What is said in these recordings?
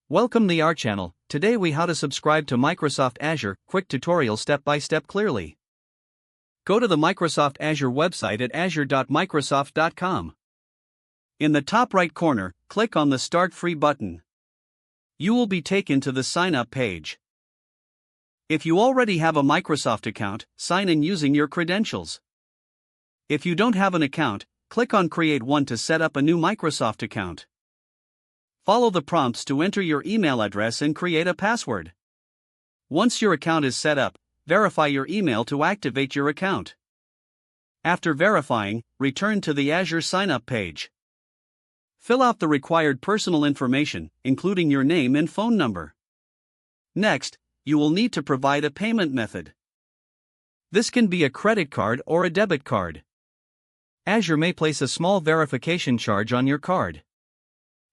Welcome to our channel. Today we how to subscribe to Microsoft Azure, quick tutorial step by step clearly. Go to the Microsoft Azure website at azure.microsoft.com. In the top right corner, click on the Start Free button. You will be taken to the Sign Up page. If you already have a Microsoft account, sign in using your credentials. If you don't have an account, click on Create One to set up a new Microsoft account. Follow the prompts to enter your email address and create a password. Once your account is set up, verify your email to activate your account. After verifying, return to the Azure Sign Up page. Fill out the required personal information, including your name and phone number. Next, you will need to provide a payment method. This can be a credit card or a debit card. Azure may place a small verification charge on your card.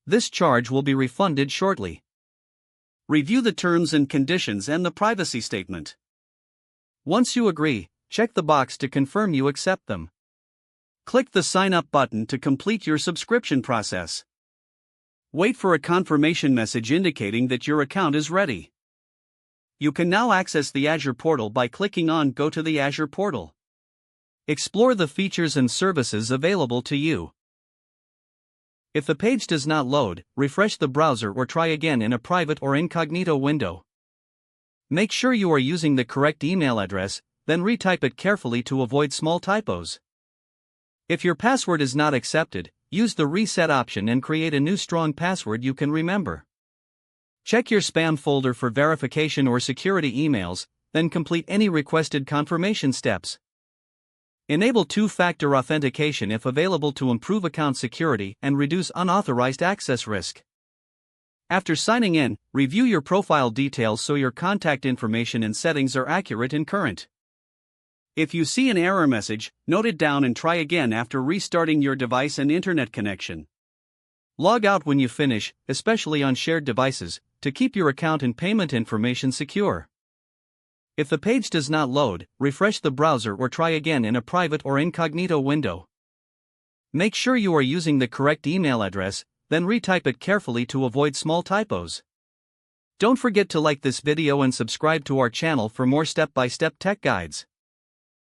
This charge will be refunded shortly. Review the terms and conditions and the privacy statement. Once you agree, check the box to confirm you accept them. Click the Sign Up button to complete your subscription process. Wait for a confirmation message indicating that your account is ready. You can now access the Azure portal by clicking on Go to the Azure portal. Explore the features and services available to you. If the page does not load, refresh the browser or try again in a private or incognito window. Make sure you are using the correct email address, then retype it carefully to avoid small typos. If your password is not accepted, use the reset option and create a new strong password you can remember. Check your spam folder for verification or security emails, then complete any requested confirmation steps. Enable two-factor authentication if available to improve account security and reduce unauthorized access risk. After signing in, review your profile details so your contact information and settings are accurate and current. If you see an error message, note it down and try again after restarting your device and internet connection. Log out when you finish, especially on shared devices, to keep your account and payment information secure. If the page does not load, refresh the browser or try again in a private or incognito window. Make sure you are using the correct email address, then retype it carefully to avoid small typos. Don't forget to like this video and subscribe to our channel for more step-by-step tech guides.